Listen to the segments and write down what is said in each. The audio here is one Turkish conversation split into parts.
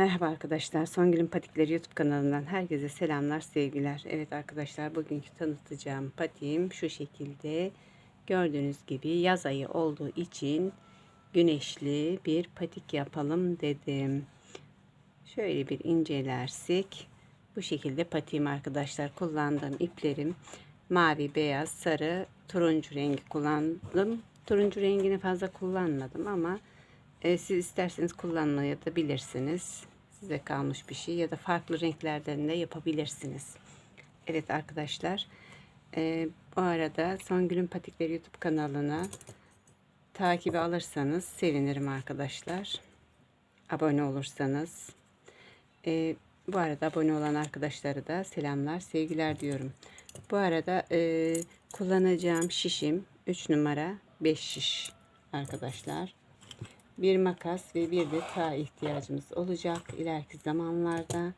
Merhaba arkadaşlar, Songül'ün Patikleri YouTube kanalından herkese selamlar, sevgiler. Evet arkadaşlar, bugünkü tanıtacağım patiğim şu şekilde. Gördüğünüz gibi yaz ayı olduğu için güneşli bir patik yapalım dedim. Şöyle bir incelersek bu şekilde patiğim arkadaşlar. Kullandığım iplerim mavi, beyaz, sarı, turuncu rengi kullandım. Turuncu rengini fazla kullanmadım ama siz isterseniz kullanmaya da bilirsiniz. Size kalmış bir şey ya da farklı renklerden de yapabilirsiniz. Evet arkadaşlar. Bu arada Songül'ün Patikleri YouTube kanalına takibi alırsanız sevinirim arkadaşlar. Abone olursanız. Bu arada abone olan arkadaşlara da selamlar, sevgiler diyorum. Bu arada kullanacağım şişim 3 numara 5 şiş arkadaşlar. Bir makas ve bir de tığ ihtiyacımız olacak ileriki zamanlarda.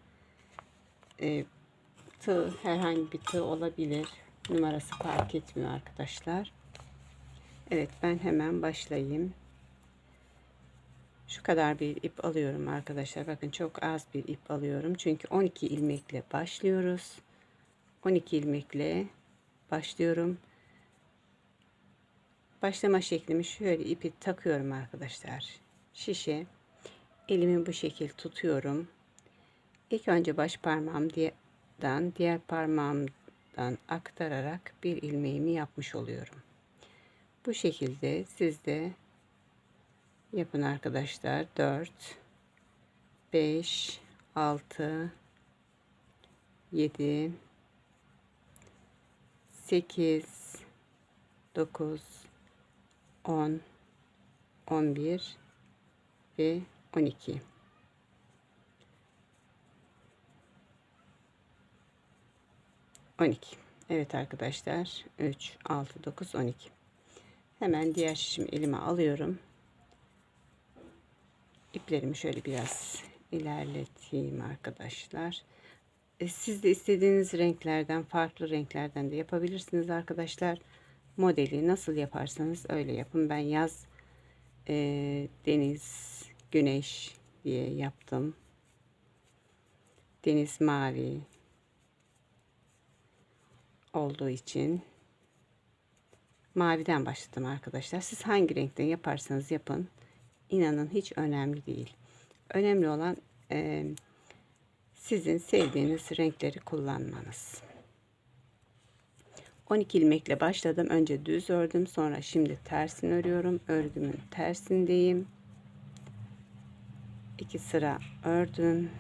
Tığ herhangi bir tığ olabilir. Numarası fark etmiyor arkadaşlar. Evet, ben hemen başlayayım. Şu kadar bir ip alıyorum arkadaşlar. Bakın çok az bir ip alıyorum. Çünkü 12 ilmekle başlıyoruz. 12 ilmekle başlıyorum. Başlama şeklimi şöyle ipi takıyorum arkadaşlar. Şişe. Elimi bu şekil tutuyorum. İlk önce baş parmağımdan diğer parmağımdan aktararak bir ilmeğimi yapmış oluyorum. Bu şekilde siz de yapın arkadaşlar. 4, 5, 6, 7, 8, 9, 10, 11 ve 12. 12. Evet arkadaşlar. 3, 6, 9, 12. Hemen diğer şişimi elime alıyorum. İplerimi şöyle biraz ilerleteyim arkadaşlar. Siz de istediğiniz renklerden, farklı renklerden de yapabilirsiniz arkadaşlar. Modeli nasıl yaparsanız öyle yapın. Ben yaz, deniz, güneş diye yaptım. Deniz mavi olduğu için maviden başladım arkadaşlar. Siz hangi renkten yaparsanız yapın. İnanın hiç önemli değil. Önemli olan sizin sevdiğiniz renkleri kullanmanız. 12 ilmekle başladım. Önce düz ördüm. Sonra şimdi tersini örüyorum. Örgümün tersindeyim. 2 sıra ördüm.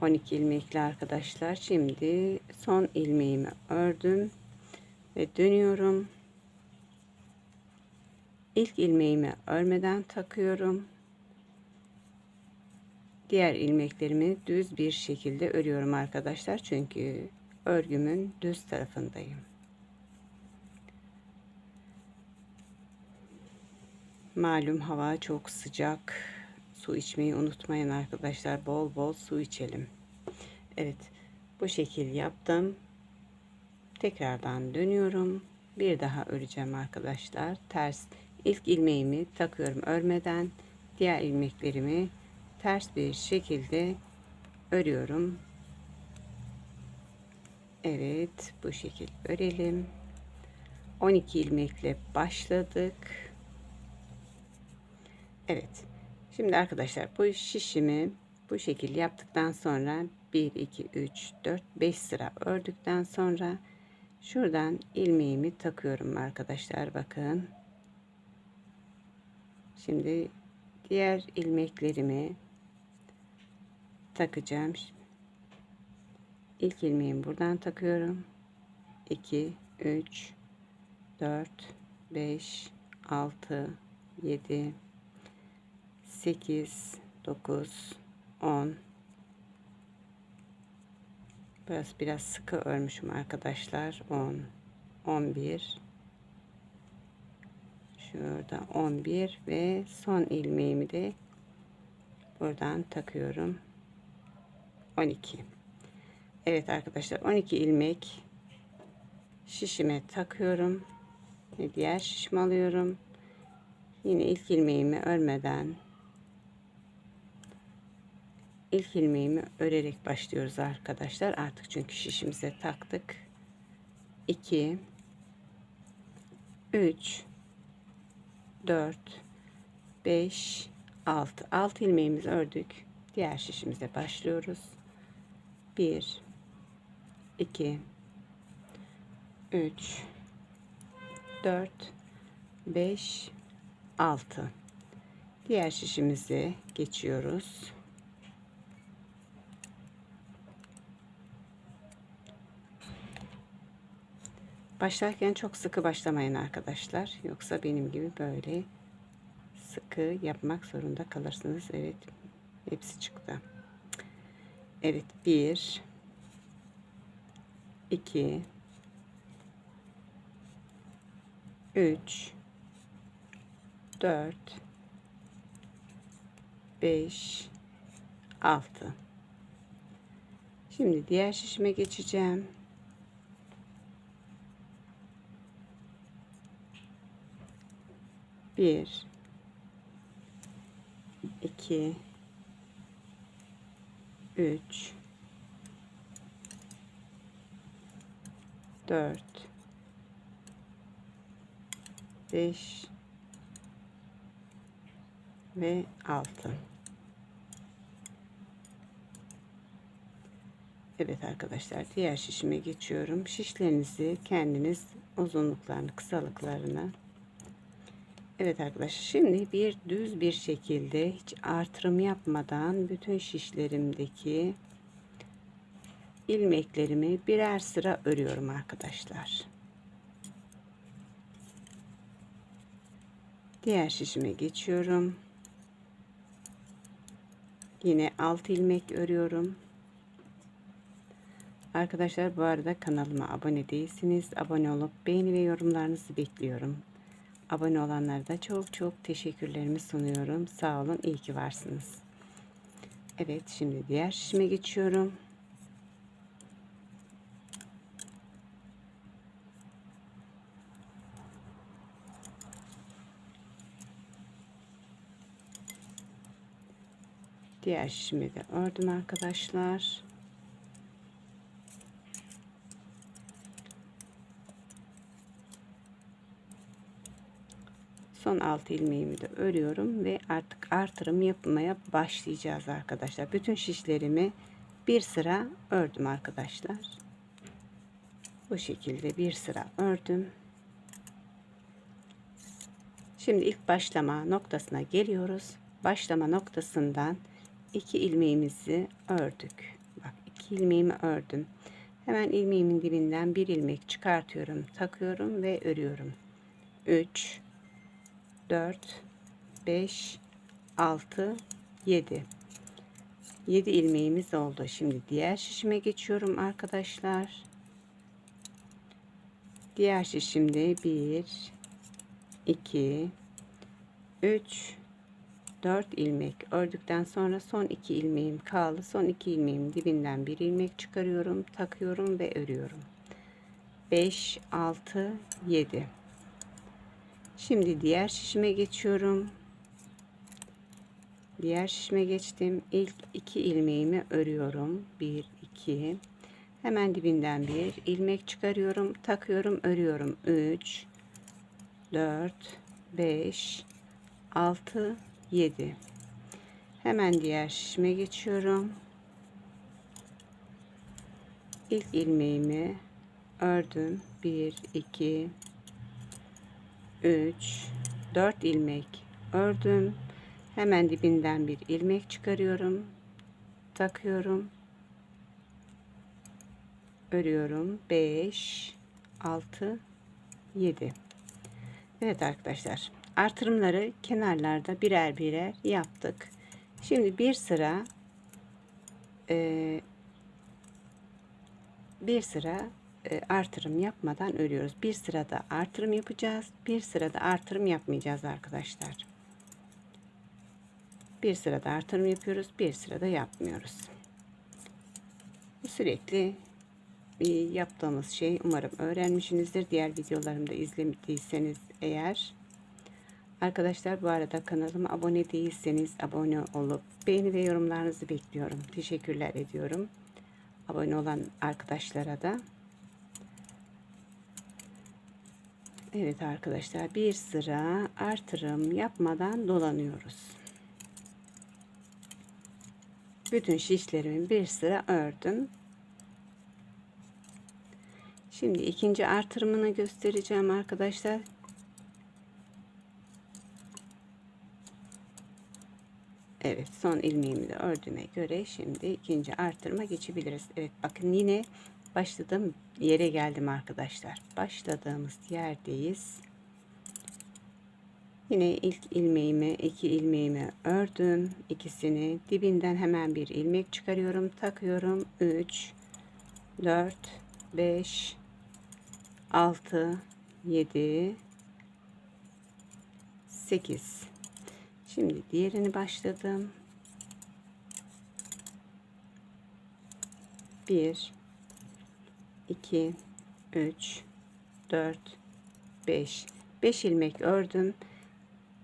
12 ilmekli arkadaşlar. Şimdi son ilmeğimi ördüm ve dönüyorum. İlk ilmeğimi örmeden takıyorum. Diğer ilmeklerimi düz bir şekilde örüyorum arkadaşlar. Çünkü örgümün düz tarafındayım. Malum hava çok sıcak. Su içmeyi unutmayın arkadaşlar. Bol bol su içelim. Evet, bu şekil yaptım. Tekrardan dönüyorum. Bir daha öreceğim arkadaşlar. Ters ilk ilmeğimi takıyorum örmeden. Diğer ilmeklerimi ters bir şekilde örüyorum. Evet, bu şekil örelim. 12 ilmekle başladık. Evet. Şimdi arkadaşlar bu şişimi bu şekil yaptıktan sonra 1 2 3 4 5 sıra ördükten sonra şuradan ilmeğimi takıyorum arkadaşlar, bakın. Şimdi diğer ilmeklerimi takacağım. İlk ilmeğimi buradan takıyorum. 2 3 4 5 6 7 8 9 10. Biraz sıkı örmüşüm arkadaşlar. 10 11, şurada 11 ve son ilmeğimi de buradan takıyorum. 12. Evet arkadaşlar, 12 ilmek şişime takıyorum ve diğer şişimi alıyorum. Yine ilk ilmeğimi örmeden İlk ilmeğimi örerek başlıyoruz arkadaşlar. Artık çünkü şişimize taktık. 2 3 4 5 6 ilmeğimizi ördük. Diğer şişimize başlıyoruz. 1 2 3 4 5 6. Diğer şişimize geçiyoruz. Başlarken çok sıkı başlamayın arkadaşlar. Yoksa benim gibi böyle sıkı yapmak zorunda kalırsınız. Evet, hepsi çıktı. Evet, 1 2 3 4 5 6. Şimdi diğer şişime geçeceğim. 1 2 3 4 5 ve 6. Evet arkadaşlar, diğer şişime geçiyorum. Şişlerinizi kendiniz uzunluklarını, kısalıklarını. Evet arkadaşlar, şimdi düz bir şekilde hiç artırım yapmadan bütün şişlerimdeki ilmeklerimi birer sıra örüyorum arkadaşlar. Diğer şişime geçiyorum. Yine 6 ilmek örüyorum. Arkadaşlar, bu arada kanalıma abone değilsiniz. Abone olup beğeni ve yorumlarınızı bekliyorum. Abone olanlara da çok çok teşekkürlerimi sunuyorum. Sağ olun, iyi ki varsınız. Evet, şimdi diğer şişime geçiyorum. Diğer şişimi de ördüm arkadaşlar. Son 6 ilmeğimi de örüyorum ve artık artırım yapmaya başlayacağız arkadaşlar. Bütün şişlerimi bir sıra ördüm arkadaşlar. Bu şekilde bir sıra ördüm. Şimdi ilk başlama noktasına geliyoruz. Başlama noktasından 2 ilmeğimizi ördük. Bak, 2 ilmeğimi ördüm. Hemen ilmeğimin dibinden bir ilmek çıkartıyorum, takıyorum ve örüyorum. 3 4 5 6 7 ilmeğimiz oldu. Şimdi diğer şişime geçiyorum arkadaşlar. Diğer şişimde 1 2 3 4 ilmek ördükten sonra son 2 ilmeğim kaldı. Son 2 ilmeğimin dibinden bir ilmek çıkarıyorum, takıyorum ve örüyorum. 5 6 7. Şimdi diğer şişime geçiyorum. Diğer şişime geçtim. İlk 2 ilmeğimi örüyorum. 1 2. Hemen dibinden bir ilmek çıkarıyorum, takıyorum, örüyorum. 3 4 5 6 7. Hemen diğer şişime geçiyorum. İlk ilmeğimi ördüm. 1 2 3 4 ilmek ördüm. Hemen dibinden bir ilmek çıkarıyorum, takıyorum, örüyorum. 5 6 7. Evet arkadaşlar, artırımları kenarlarda birer birer yaptık. Şimdi bir sıra artırım yapmadan örüyoruz. Bir sırada artırım yapacağız, bir sırada artırım yapmayacağız arkadaşlar. Bir sırada artırım yapıyoruz, bir sırada yapmıyoruz. Sürekli yaptığımız şey, umarım öğrenmişsinizdir. Diğer videolarımda izlemediyseniz eğer Arkadaşlar bu arada kanalıma abone değilseniz abone olup beğeni ve yorumlarınızı bekliyorum. Teşekkürler ediyorum. Abone olan arkadaşlara da. Evet arkadaşlar, bir sıra artırım yapmadan dolanıyoruz. Bütün şişlerimi bir sıra ördüm. Şimdi ikinci artırımını göstereceğim arkadaşlar. Evet, son ilmeğimi de ördüğüme göre şimdi ikinci artırıma geçebiliriz. Evet, bakın yine başladığım yere geldim arkadaşlar. Başladığımız yerdeyiz. Yine ilk ilmeğimi, iki ilmeğimi ördüm. İkisini dibinden hemen bir ilmek çıkarıyorum, takıyorum. 3 4 5 6 7 8. Şimdi diğerini başladım. 1 2 3 4 5. 5 ilmek ördüm.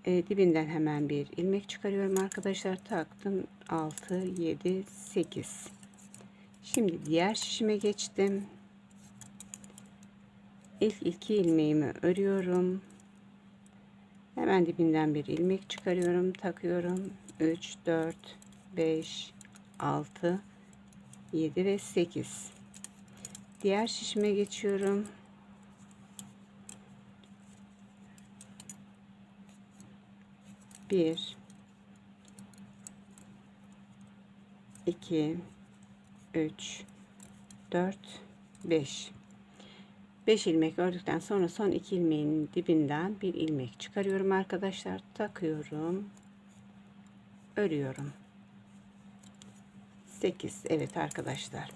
Dibinden hemen bir ilmek çıkarıyorum arkadaşlar. Taktım. 6 7 8. Şimdi diğer şişime geçtim. İlk iki ilmeğimi örüyorum. Hemen dibinden bir ilmek çıkarıyorum, takıyorum. 3 4 5 6 7 ve 8. Diğer şişime geçiyorum. Bir, iki, üç, dört, beş. 5 ilmek ördükten sonra son 2 ilmeğin dibinden bir ilmek çıkarıyorum arkadaşlar. Takıyorum. Örüyorum. 8. Evet arkadaşlar.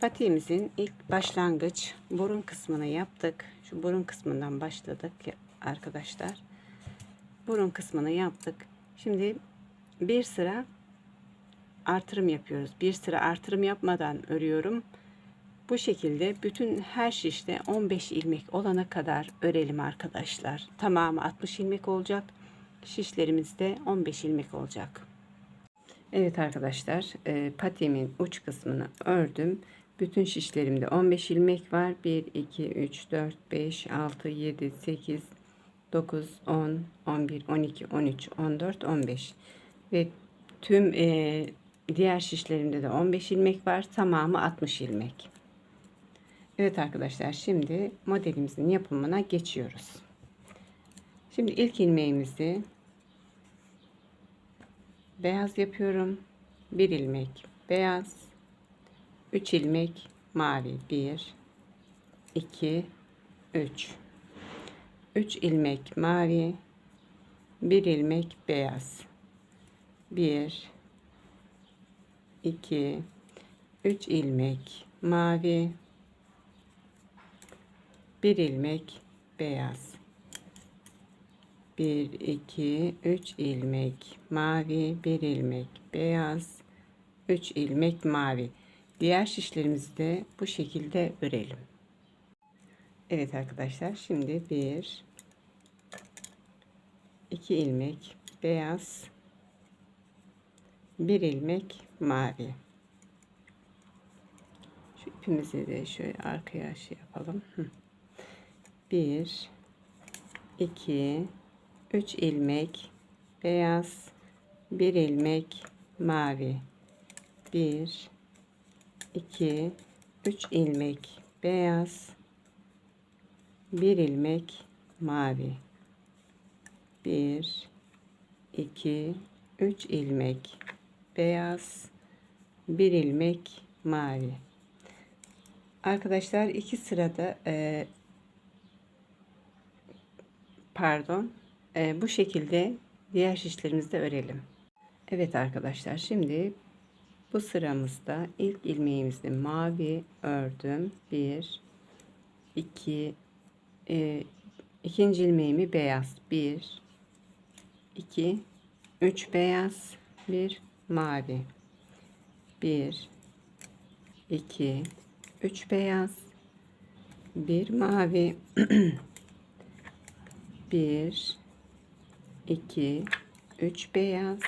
Patiğimizin ilk başlangıç burun kısmını yaptık. Şu burun kısmından başladık arkadaşlar. Burun kısmını yaptık. Şimdi bir sıra artırım yapıyoruz. Bir sıra artırım yapmadan örüyorum. Bu şekilde bütün her şişte 15 ilmek olana kadar örelim arkadaşlar. Tamamı 60 ilmek olacak. Şişlerimizde 15 ilmek olacak. Evet arkadaşlar, patiğimin uç kısmını ördüm. Bütün şişlerimde 15 ilmek var. 1 2 3 4 5 6 7 8 9 10 11 12 13 14 15 ve tüm diğer şişlerimde de 15 ilmek var. Tamamı 60 ilmek. Evet arkadaşlar, şimdi modelimizin yapımına geçiyoruz. Şimdi ilk ilmeğimizi beyaz yapıyorum. 1 ilmek beyaz, 3 ilmek mavi. 1 2 3 3 ilmek mavi, 1 ilmek beyaz. 1 2 3 ilmek mavi, 1 ilmek beyaz. 1 2 3 ilmek mavi, 1 ilmek beyaz, 3 ilmek mavi. Diğer şişlerimizi de bu şekilde örelim. Evet arkadaşlar, şimdi 1 2 ilmek beyaz, 1 ilmek mavi. Şu ipimizi de şöyle arkaya şey yapalım. 1 2 3 ilmek beyaz, 1 ilmek mavi. 1 2 3 ilmek beyaz, 1 ilmek mavi. 1 2 3 ilmek beyaz, 1 ilmek mavi. Arkadaşlar iki sırada bu şekilde diğer şişlerimizde örelim. Evet arkadaşlar, şimdi bu sıramızda ilk ilmeğimizi mavi ördüm. 1 2 ikinci ilmeğimi beyaz. 1 2 3 beyaz, 1 mavi. 1 2 3 beyaz, 1 mavi. 1 2, 3 beyaz,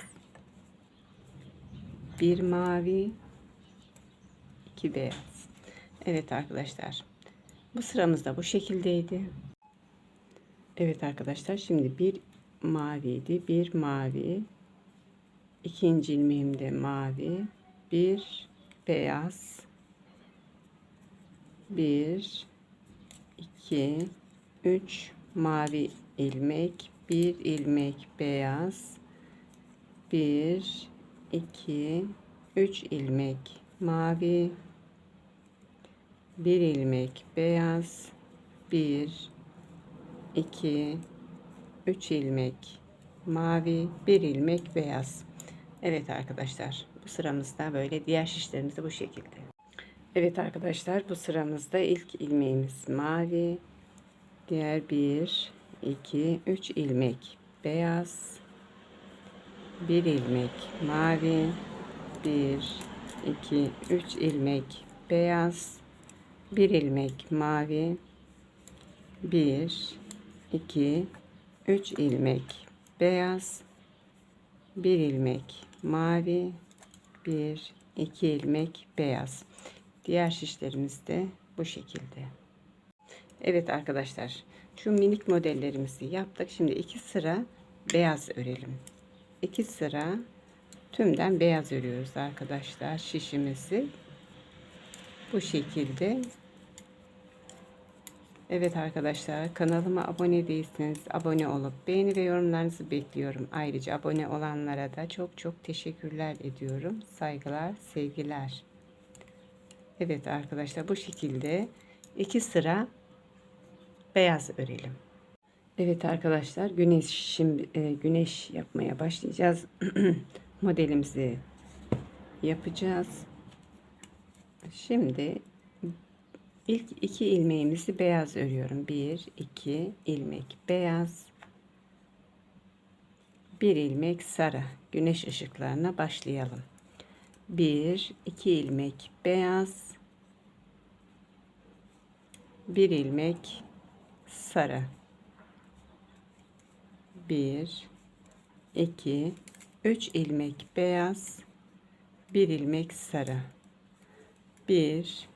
1 mavi, 2 beyaz. Evet arkadaşlar. Bu sıramız da bu şekildeydi. Evet arkadaşlar, şimdi bir maviydi. Bir mavi. İkinci ilmeğimde mavi. Bir beyaz. 1, 2, 3 mavi ilmek. Bir ilmek beyaz. 1, 2, 3 ilmek mavi. Bir ilmek beyaz. 1, 2, 3 ilmek mavi, bir ilmek beyaz. Evet arkadaşlar, bu sıramızda böyle, diğer şişlerimiz de bu şekilde. Evet arkadaşlar, bu sıramızda ilk ilmeğimiz mavi, diğer 1, 2, 3 ilmek beyaz, bir ilmek mavi, 1, 2, 3 ilmek beyaz, bir ilmek mavi, 1, 2, 3 ilmek beyaz, bir ilmek mavi, 1, 2 ilmek beyaz. Diğer şişlerimiz de bu şekilde. Evet arkadaşlar, şu minik modellerimizi yaptık. Şimdi 2 sıra beyaz örelim. 2 sıra tümden beyaz örüyoruz arkadaşlar şişimizi. Bu şekilde. Evet arkadaşlar, kanalıma abone değilseniz abone olup beğeni ve yorumlarınızı bekliyorum. Ayrıca abone olanlara da çok çok teşekkürler ediyorum. Saygılar, sevgiler. Evet arkadaşlar, bu şekilde 2 sıra beyaz örelim. Evet arkadaşlar, güneş yapmaya başlayacağız. Modelimizi yapacağız. Şimdi İlk 2 ilmeğimizi beyaz örüyorum. 1, 2 ilmek beyaz. 1 ilmek sarı. Güneş ışıklarına başlayalım. 1, 2 ilmek beyaz. 1 ilmek sarı. 1, 2, 3 ilmek beyaz. 1 ilmek sarı. 1,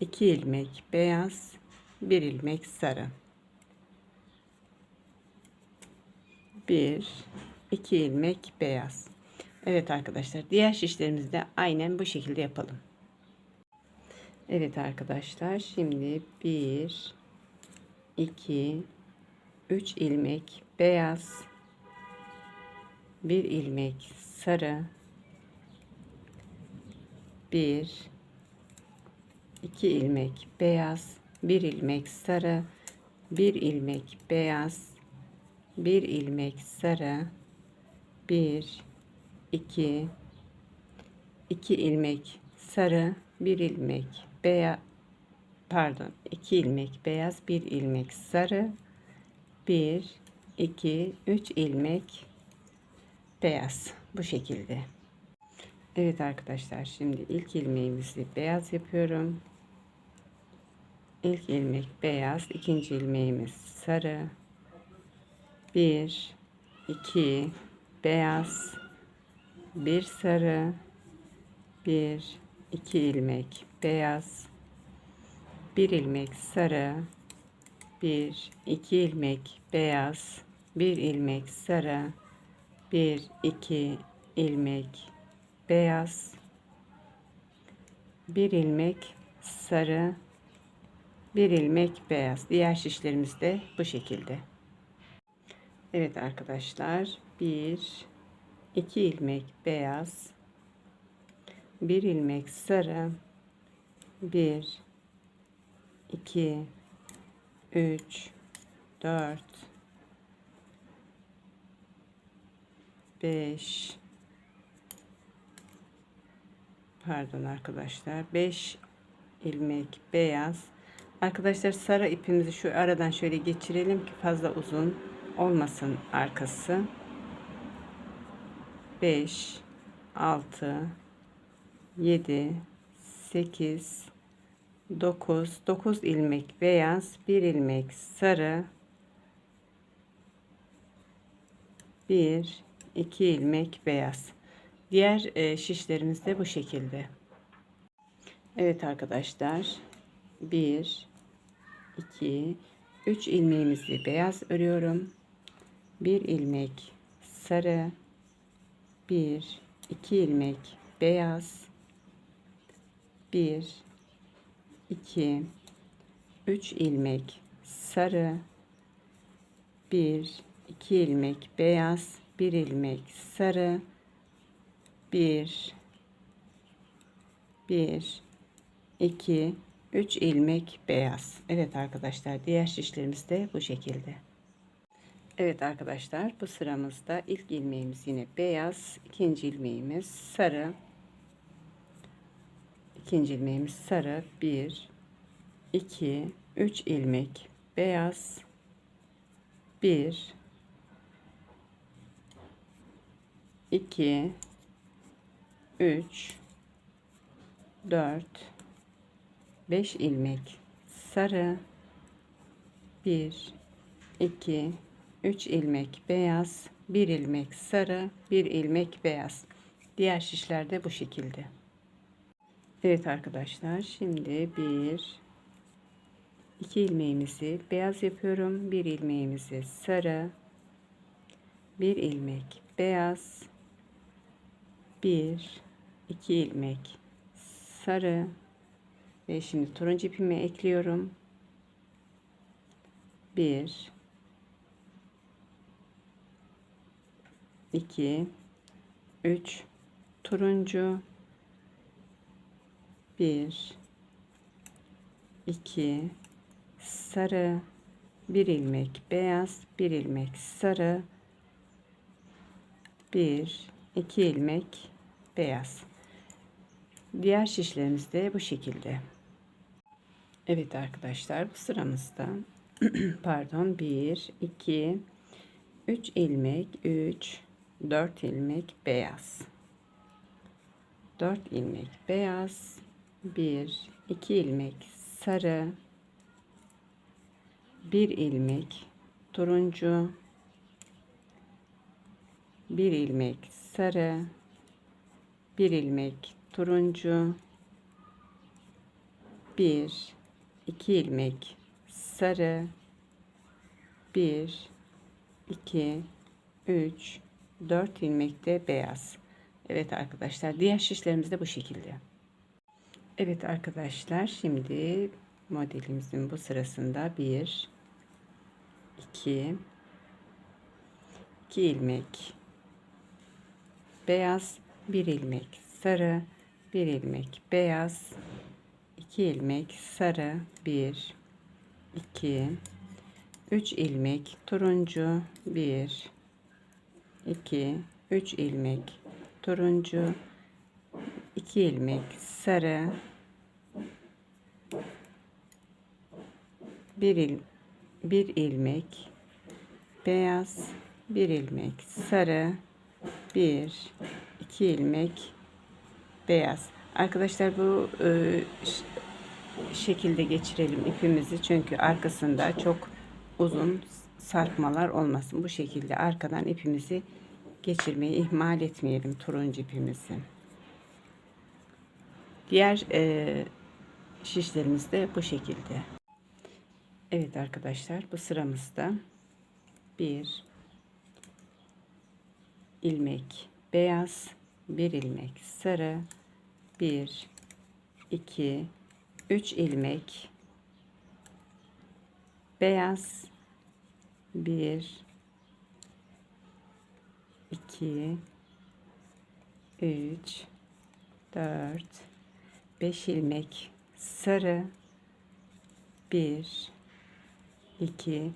2 ilmek beyaz, 1 ilmek sarı. 1, 2 ilmek beyaz. Evet arkadaşlar, diğer şişlerimizi de aynen bu şekilde yapalım. Evet arkadaşlar, şimdi 1, 2, 3 ilmek beyaz, 1 ilmek sarı, 1, 2 ilmek beyaz, 1 ilmek sarı, 1 ilmek beyaz, 1 ilmek sarı, 1, 2, 2 ilmek sarı, 1 ilmek beyaz, pardon, 2 ilmek beyaz, 1 ilmek sarı, 1, 2, 3 ilmek beyaz. Bu şekilde. Evet arkadaşlar, şimdi ilk ilmeğimizi beyaz yapıyorum. İlk ilmek beyaz, ikinci ilmeğimiz sarı. 1, 2 beyaz, 1 sarı, 1, 2 ilmek beyaz, 1 ilmek sarı, 1, 2 ilmek beyaz, 1 ilmek sarı, 1, 2 ilmek beyaz, 1 ilmek sarı, 1 ilmek beyaz. Diğer şişlerimiz de bu şekilde. Evet arkadaşlar, 1, 2 ilmek beyaz, 1 ilmek sarı, 1, 2, 3, 4, 5, pardon arkadaşlar, 5 ilmek beyaz. Arkadaşlar, sarı ipimizi şu aradan şöyle geçirelim ki fazla uzun olmasın arkası. 5, 6, 7, 8, 9 ilmek beyaz, 1 ilmek sarı, 1 2 ilmek beyaz. Diğer şişlerimiz de bu şekilde. Evet arkadaşlar, 1 2 3 ilmeğimizi beyaz örüyorum. 1 ilmek sarı, 1 2 ilmek beyaz, 1 2 3 ilmek sarı, 1 2 ilmek beyaz, 1 ilmek sarı, 1 2 3 ilmek beyaz. Evet arkadaşlar, diğer şişlerimiz de bu şekilde. Evet arkadaşlar, bu sıramızda ilk ilmeğimiz yine beyaz, ikinci ilmeğimiz sarı, ikinci ilmeğimiz sarı, 1 2 3 ilmek beyaz, 1 2 3 4 5 ilmek sarı, 1 2 3 ilmek beyaz, 1 ilmek sarı, 1 ilmek beyaz. Diğer şişler de bu şekilde. Evet arkadaşlar, şimdi 1 2 ilmeğimizi beyaz yapıyorum. 1 ilmeğimizi sarı, 1 ilmek beyaz, 1 2 ilmek sarı ve şimdi turuncu ipimi ekliyorum. 1 2 3 turuncu, 1 2 sarı, 1 ilmek beyaz, 1 ilmek sarı, 1 2 ilmek beyaz. Diğer şişlerimiz de bu şekilde. Evet arkadaşlar, bu sıramızda pardon, 1 2 3 ilmek, 3 4 ilmek beyaz, 4 ilmek beyaz, 1 2 ilmek sarı, 1 ilmek turuncu, 1 ilmek sarı, 1 ilmek turuncu, 1 2 ilmek sarı, 1 2 3 4 ilmek de beyaz. Evet arkadaşlar, diğer şişlerimiz de bu şekilde. Evet arkadaşlar, şimdi modelimizin bu sırasında 1 2 2 ilmek beyaz, 1 ilmek sarı, 1 ilmek beyaz, 2 ilmek sarı, 1 2 3 ilmek turuncu, 1 2 3 ilmek turuncu, 2 ilmek sarı, 1 ilmek beyaz, 1 ilmek sarı, 1 2 ilmek beyaz. Arkadaşlar, bu şekilde geçirelim ipimizi, çünkü arkasında çok uzun sarkmalar olmasın. Bu şekilde arkadan ipimizi geçirmeyi ihmal etmeyelim, turuncu ipimizi. Diğer şişlerimiz de bu şekilde. Evet arkadaşlar, bu sıramızda 1 ilmek beyaz, 1 ilmek sarı, 1 2 3 ilmek beyaz, 1 2 3 4 5 ilmek sarı, 1 2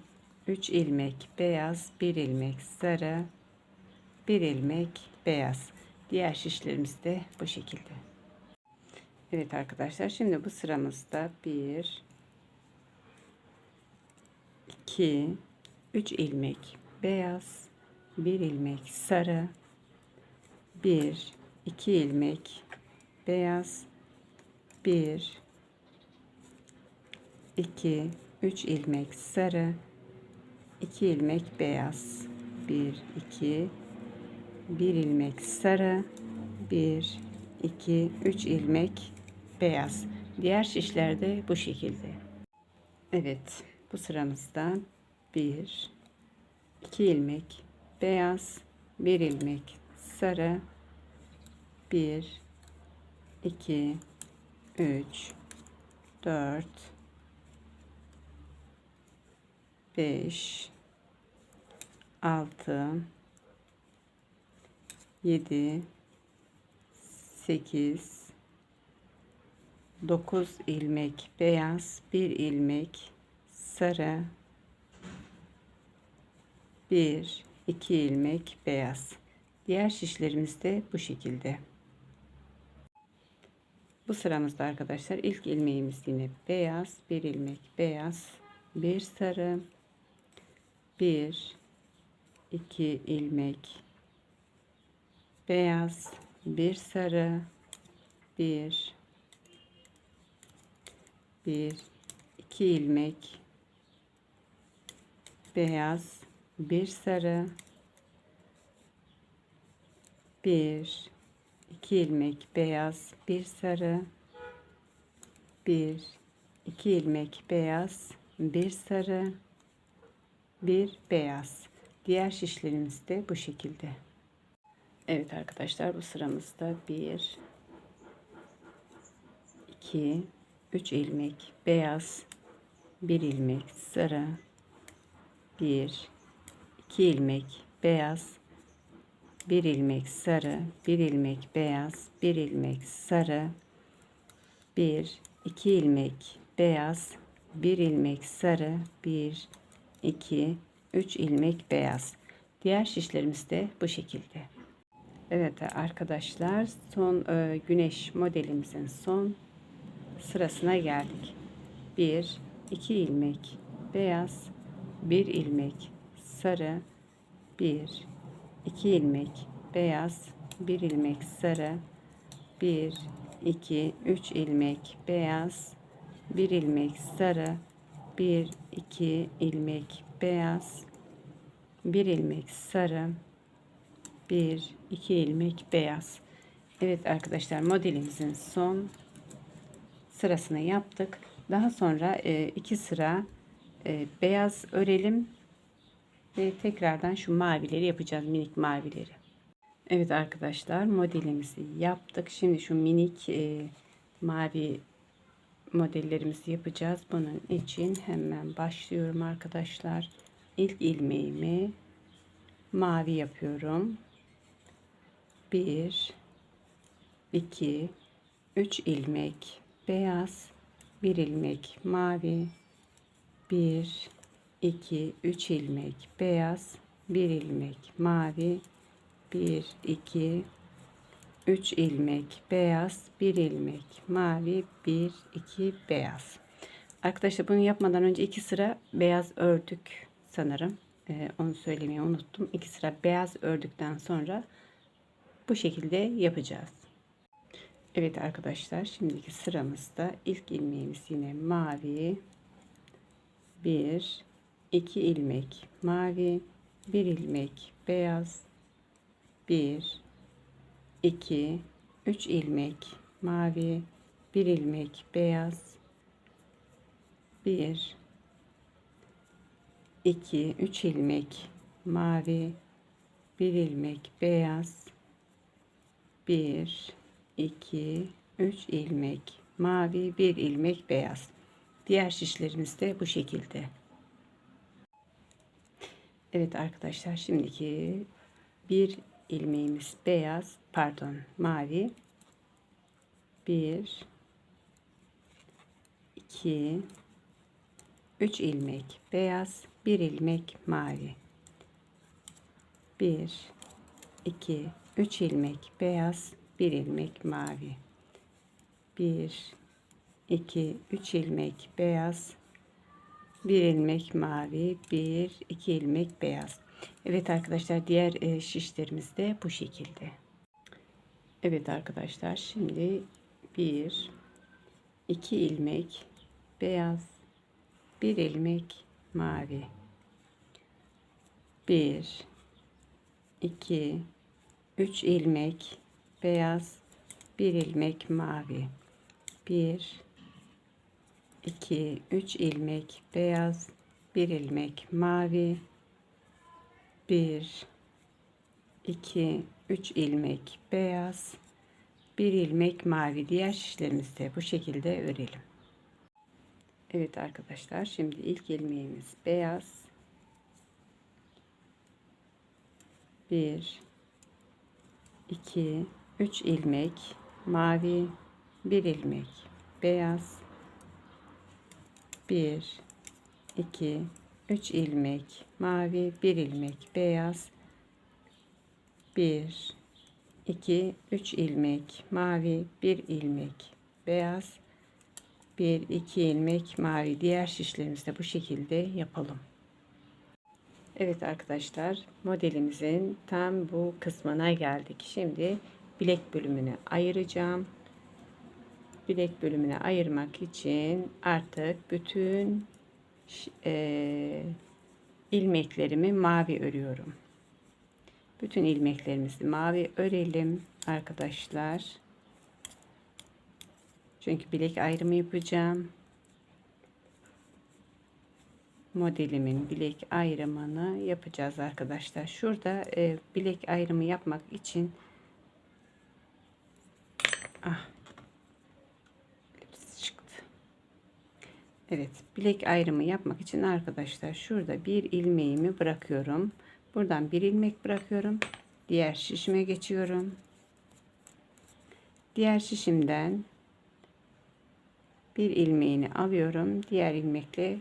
3 ilmek beyaz, 1 ilmek sarı, 1 ilmek beyaz. Diğer şişlerimiz de bu şekilde. Evet arkadaşlar, şimdi bu sıramızda 1 2 3 ilmek beyaz, 1 ilmek sarı, 1 2 ilmek beyaz, 1 2 3 ilmek sarı, 2 ilmek beyaz. 1 2 1 ilmek sarı, 1 2 3 ilmek beyaz. Diğer şişlerde bu şekilde. Evet, bu sıramızda 1 2 ilmek beyaz, 1 ilmek sarı, 1 2 3 4 5 6 7 8 9 ilmek beyaz, 1 ilmek sarı, 1 2 ilmek beyaz. Diğer şişlerimiz de bu şekilde. Bu sıramızda arkadaşlar ilk ilmeğimiz yine beyaz, 1 ilmek beyaz, 1 sarı, 1 2 ilmek beyaz, 1 sarı, 1 2 ilmek beyaz, 1 sarı, 1 2 ilmek beyaz, 1 sarı, 1 2 ilmek beyaz, 1 sarı, 1 beyaz. Diğer şişlerimiz de bu şekilde. Evet arkadaşlar, bu sıramızda 1 2 3 ilmek beyaz, 1 ilmek sarı, 1 2 ilmek beyaz, 1 ilmek sarı, 1 ilmek beyaz, 1 ilmek sarı, 1 2 ilmek beyaz, 1 ilmek sarı, 1 2 3 ilmek beyaz. Diğer şişlerimiz de bu şekilde. Evet arkadaşlar, son güneş modelimizin son sırasına geldik. 1 2 ilmek beyaz, 1 ilmek sarı, 1 2 ilmek beyaz, 1 ilmek sarı, 1 2 3 ilmek beyaz, 1 ilmek sarı, 1 2 ilmek beyaz, 1 ilmek sarı, 1 2 ilmek beyaz. Evet arkadaşlar, modelimizin son sırasını yaptık. Daha sonra 2 sıra beyaz örelim ve tekrardan şu mavileri yapacağız, minik mavileri. Evet arkadaşlar, modelimizi yaptık. Şimdi şu minik mavi modellerimizi yapacağız. Bunun için hemen başlıyorum arkadaşlar. İlk ilmeğimi mavi yapıyorum. 1 2 3 ilmek beyaz, 1 ilmek mavi, 1 2 3 ilmek beyaz, 1 ilmek mavi, 1 2 3 ilmek beyaz, 1 ilmek mavi, 1 2 beyaz. Arkadaşlar, bunu yapmadan önce 2 sıra beyaz ördük sanırım. Onu söylemeyi unuttum. 2 sıra beyaz ördükten sonra bu şekilde yapacağız. Evet arkadaşlar, şimdiki sıramızda ilk ilmeğimiz yine mavi, 1 2 ilmek mavi, 1 ilmek beyaz, 1 2 3 ilmek mavi, 1 ilmek beyaz, 1 2 3 ilmek mavi, 1 ilmek beyaz, 1 2 3 ilmek mavi, 1 ilmek beyaz. Diğer şişlerimiz de bu şekilde. Evet arkadaşlar, şimdiki bir ilmeğimiz beyaz, pardon mavi, 1 2 3 ilmek beyaz, 1 ilmek mavi, 1 2 3 ilmek beyaz, 1 ilmek mavi, 1 2 3 ilmek beyaz, 1 ilmek mavi, 1 2 ilmek beyaz. Evet arkadaşlar, diğer şişlerimiz de bu şekilde. Evet arkadaşlar, şimdi 1 2 ilmek beyaz, 1 ilmek mavi, 1 2, 3 ilmek beyaz, 1 ilmek mavi. 1, 2, 3 ilmek beyaz, 1 ilmek mavi. 1, 2, 3 ilmek beyaz, 1 ilmek mavi. Diğer şişlerimizi de bu şekilde örelim. Evet arkadaşlar, şimdi ilk ilmeğimiz beyaz. 1, 2, 3 ilmek mavi, 1 ilmek beyaz. 1, 2, 3 ilmek mavi, 1 ilmek beyaz. 1, 2, 3 ilmek mavi, 1 ilmek beyaz. 1, 2 ilmek mavi. Diğer şişlerimizi de bu şekilde yapalım. Evet arkadaşlar, modelimizin tam bu kısmına geldik. Şimdi bilek bölümünü ayıracağım. Bilek bölümüne ayırmak için artık bütün ilmeklerimi mavi örüyorum. Bütün ilmeklerimizi mavi örelim arkadaşlar. Çünkü bilek ayrımı yapacağım. Modelimin bilek ayrımını yapacağız arkadaşlar. Şurada bilek ayrımı yapmak için çıktı. Evet, bilek ayrımı yapmak için arkadaşlar şurada bir ilmeğimi bırakıyorum. Buradan bir ilmek bırakıyorum. Diğer şişime geçiyorum. Diğer şişimden bir ilmeğini alıyorum. Diğer ilmekle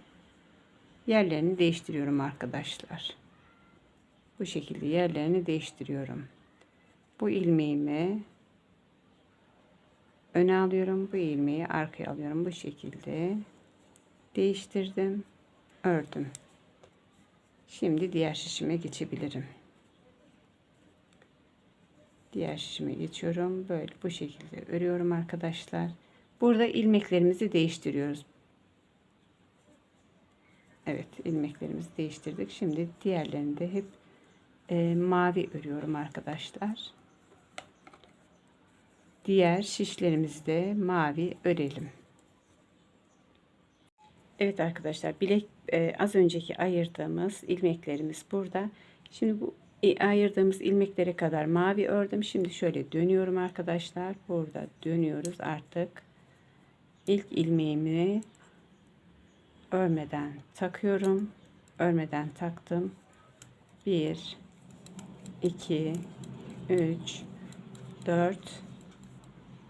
yerlerini değiştiriyorum arkadaşlar. Bu şekilde yerlerini değiştiriyorum. Bu ilmeğimi öne alıyorum. Bu ilmeği arkaya alıyorum. Bu şekilde değiştirdim. Ördüm. Şimdi diğer şişime geçebilirim. Diğer şişime geçiyorum. Böyle bu şekilde örüyorum arkadaşlar. Burada ilmeklerimizi değiştiriyoruz. Evet, ilmeklerimizi değiştirdik. Şimdi diğerlerini de hep mavi örüyorum arkadaşlar. Diğer şişlerimizi de mavi örelim. Evet arkadaşlar, bilek az önceki ayırdığımız ilmeklerimiz burada. Şimdi bu ayırdığımız ilmeklere kadar mavi ördüm. Şimdi şöyle dönüyorum arkadaşlar. Burada dönüyoruz artık. İlk ilmeğimi örmeden takıyorum. Örmeden taktım. 1, 2, 3, 4,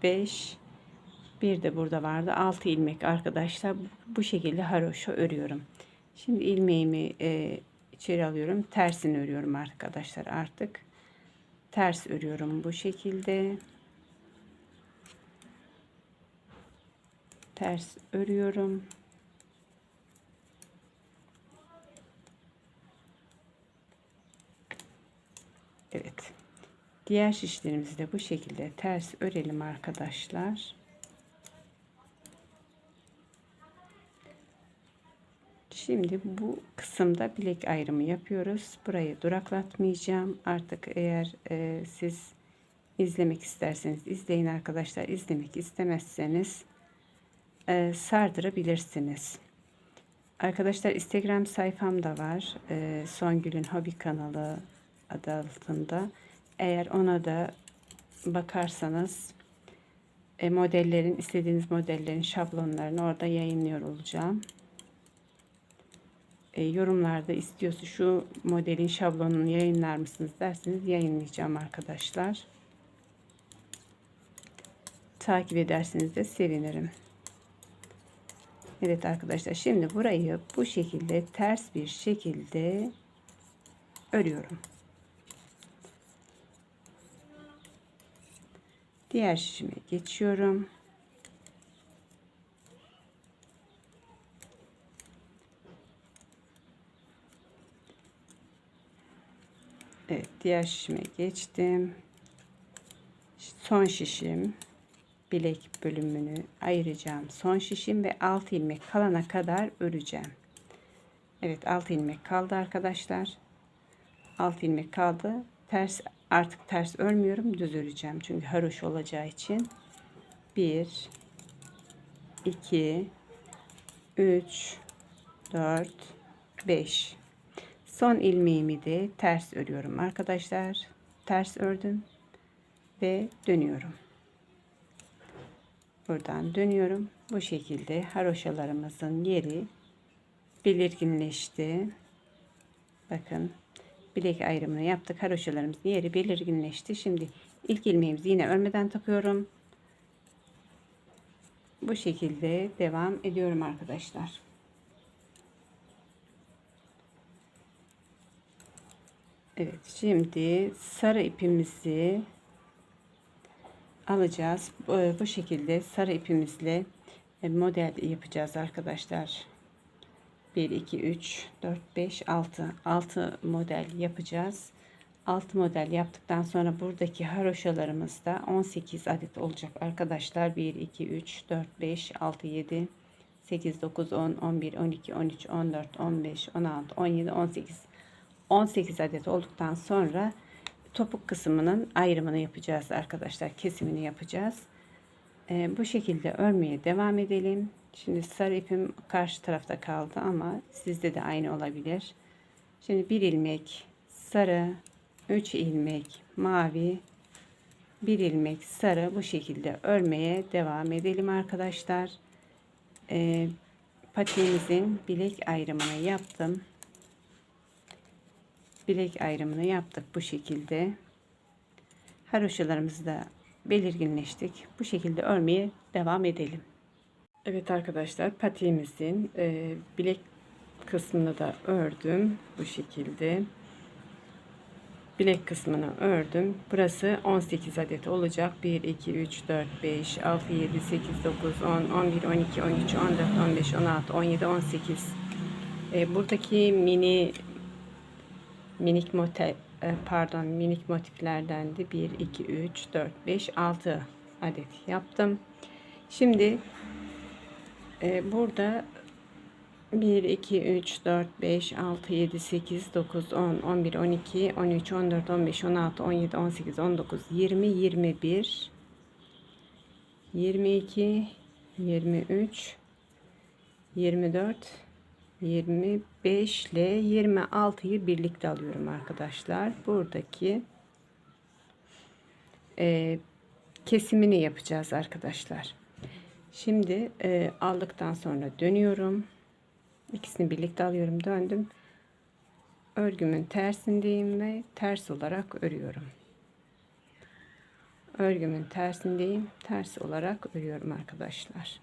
5, bir de burada vardı 6 ilmek arkadaşlar. Bu şekilde haroşa örüyorum. Şimdi ilmeğimi içeri alıyorum. Tersini örüyorum arkadaşlar artık. Ters örüyorum bu şekilde. Ters örüyorum. Evet. Diğer şişlerimizi de bu şekilde ters örelim arkadaşlar. Şimdi bu kısımda bilek ayrımı yapıyoruz. Burayı duraklatmayacağım. Artık eğer siz izlemek isterseniz izleyin arkadaşlar. İzlemek istemezseniz sardırabilirsiniz. Arkadaşlar Instagram sayfam da var. Songül'ün Hobi kanalı adı altında. Eğer ona da bakarsanız modellerin, istediğiniz modellerin şablonlarını orada yayınlıyor olacağım. Yorumlarda istiyorsa şu modelin şablonunu yayınlar mısınız derseniz yayınlayacağım arkadaşlar. Takip ederseniz de sevinirim. Evet arkadaşlar, şimdi burayı bu şekilde ters bir şekilde örüyorum. Diğer şişime geçiyorum. Evet, diğer şişime geçtim. Son şişim, bilek bölümünü ayıracağım. Son şişim ve 6 ilmek kalana kadar öreceğim. Evet, 6 ilmek kaldı arkadaşlar. 6 ilmek kaldı. Artık ters örmüyorum, düz öreceğim çünkü haroş olacağı için. 1 2 3 4 5. Son ilmeğimi de ters örüyorum arkadaşlar. Ters ördüm ve dönüyorum. Buradan dönüyorum. Bu şekilde haroşalarımızın yeri belirginleşti. Bakın, bilek ayrımını yaptık. Haroşalarımızın yeri belirginleşti. Şimdi ilk ilmeğimizi yine örmeden takıyorum. Bu şekilde devam ediyorum arkadaşlar. Evet, şimdi sarı ipimizi alacağız. Bu şekilde sarı ipimizle model yapacağız arkadaşlar. 1 2 3 4 5 6 model yapacağız. 6 model yaptıktan sonra buradaki haroşalarımızda 18 adet olacak arkadaşlar. 1 2 3 4 5 6 7 8 9 10 11 12 13 14 15 16 17 18 adet olduktan sonra topuk kısmının ayrımını yapacağız arkadaşlar. Kesimini yapacağız. Bu şekilde örmeye devam edelim. Şimdi sarı ipim karşı tarafta kaldı ama sizde de aynı olabilir. Şimdi bir ilmek sarı, 3 ilmek mavi, bir ilmek sarı, bu şekilde örmeye devam edelim arkadaşlar. Patiğimizin bilek ayrımını yaptım. Bilek ayrımını yaptık bu şekilde. Haroşalarımızı da belirginleştik. Bu şekilde örmeye devam edelim. Evet arkadaşlar, patiğimizin bilek kısmını da ördüm bu şekilde. Bilek kısmını ördüm. Burası 18 adet olacak. 1 2 3 4 5 6 7 8 9 10 11 12 13 14 15 16 17 18. Buradaki minik motiflerden de 1 2 3 4 5 6 adet yaptım. Şimdi burada 1 2 3 4 5 6 7 8 9 10 11 12 13 14 15 16 17 18 19 20 21 22 23 24 25 ile 26'yı birlikte alıyorum arkadaşlar. Buradaki kesimini yapacağız arkadaşlar. Şimdi aldıktan sonra dönüyorum. İkisini birlikte alıyorum, döndüm. Örgümün tersindeyim ve ters olarak örüyorum. Örgümün tersindeyim, ters olarak örüyorum arkadaşlar.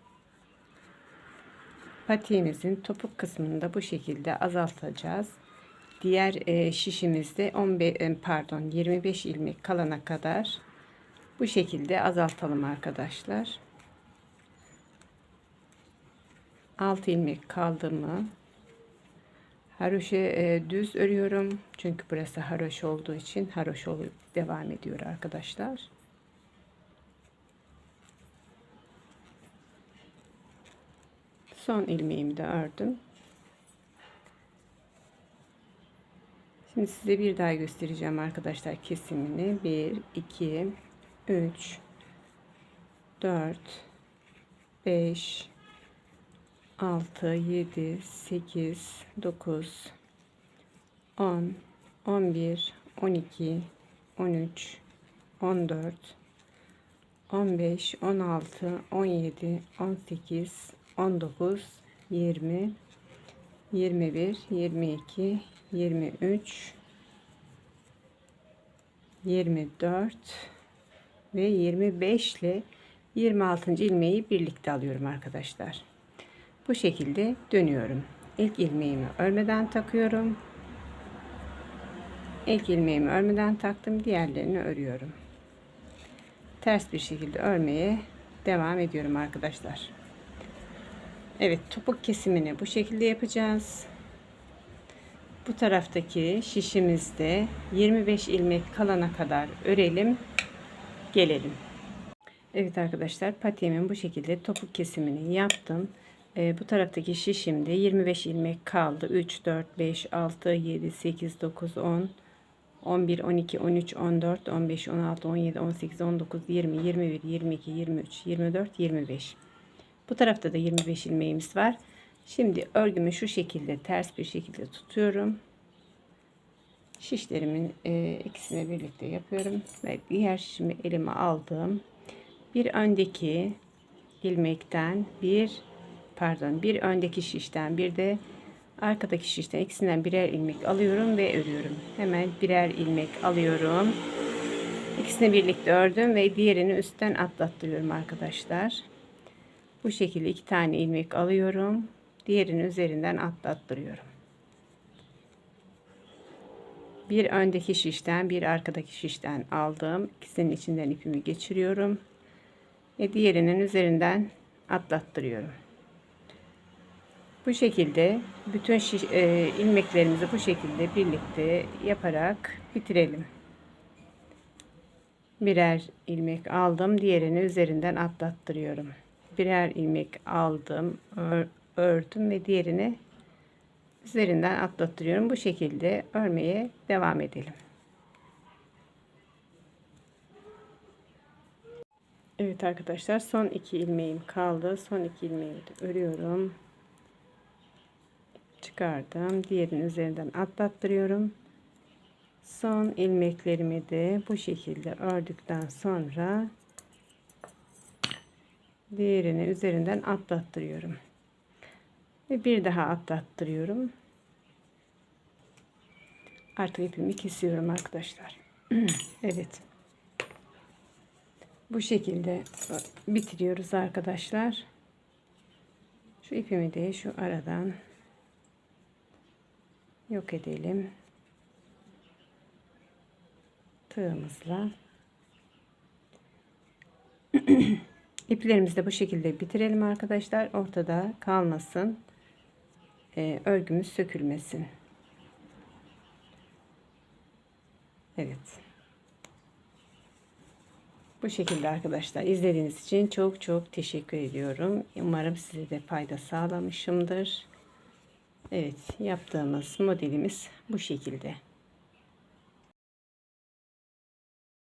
Patiğimizin topuk kısmını da bu şekilde azaltacağız. Diğer şişimizde 25 ilmek kalana kadar bu şekilde azaltalım arkadaşlar. 6 ilmek kaldı mı haroşa düz örüyorum. Çünkü burası haroşa olduğu için haroşa olup devam ediyor arkadaşlar. Son ilmeğimi de ördüm. Şimdi size bir daha göstereceğim arkadaşlar kesimini. 1 2 3 4 5 6 7 8 9 10 11 12 13 14 15 16 17 18 19 20 21 22 23 24 ve 25 ile 26. ilmeği birlikte alıyorum arkadaşlar. Bu şekilde dönüyorum. İlk ilmeğimi örmeden takıyorum. İlk ilmeğimi örmeden taktım. Diğerlerini örüyorum. Ters bir şekilde örmeye devam ediyorum arkadaşlar. Evet, topuk kesimini bu şekilde yapacağız. Bu taraftaki şişimizde 25 ilmek kalana kadar örelim. Gelelim. Evet arkadaşlar, patiğimin bu şekilde topuk kesimini yaptım. Bu taraftaki şişimde 25 ilmek kaldı. 3 4 5 6 7 8 9 10 11, 12, 13, 14, 15, 16, 17, 18, 19, 20, 21, 22, 23, 24, 25. Bu tarafta da 25 ilmeğimiz var. Şimdi örgümü şu şekilde ters bir şekilde tutuyorum. Şişlerimin ikisini birlikte yapıyorum ve diğer şişimi elime aldım. Bir öndeki ilmekten bir öndeki şişten bir de arkadaki şişten ikisinden birer ilmek alıyorum ve örüyorum. Hemen birer ilmek alıyorum. İkisini birlikte ördüm ve diğerini üstten atlattırıyorum arkadaşlar. Bu şekilde 2 tane ilmek alıyorum. Diğerini üzerinden atlattırıyorum. Bir öndeki şişten bir arkadaki şişten aldım. İkisinin içinden ipimi geçiriyorum. Ve diğerinin üzerinden atlattırıyorum. Bu şekilde bütün ilmeklerimizi bu şekilde birlikte yaparak bitirelim. Birer ilmek aldım. Diğerini üzerinden atlattırıyorum. Birer ilmek aldım. Ördüm ve diğerini üzerinden atlattırıyorum. Bu şekilde örmeye devam edelim. Evet arkadaşlar, son 2 ilmeğim kaldı. Son 2 ilmeğimi de örüyorum. Çıkardım. Diğerinin üzerinden atlattırıyorum. Son ilmeklerimi de bu şekilde ördükten sonra diğerini üzerinden atlattırıyorum. Ve bir daha atlattırıyorum. Artık ipimi kesiyorum arkadaşlar. Evet. Bu şekilde bitiriyoruz arkadaşlar. Şu ipimi de şu aradan yok edelim. Tığımızla. İplerimizi de bu şekilde bitirelim arkadaşlar. Ortada kalmasın. Örgümüz sökülmesin. Evet. Bu şekilde arkadaşlar. İzlediğiniz için çok çok teşekkür ediyorum. Umarım size de fayda sağlamışımdır. Evet, yaptığımız modelimiz bu şekilde.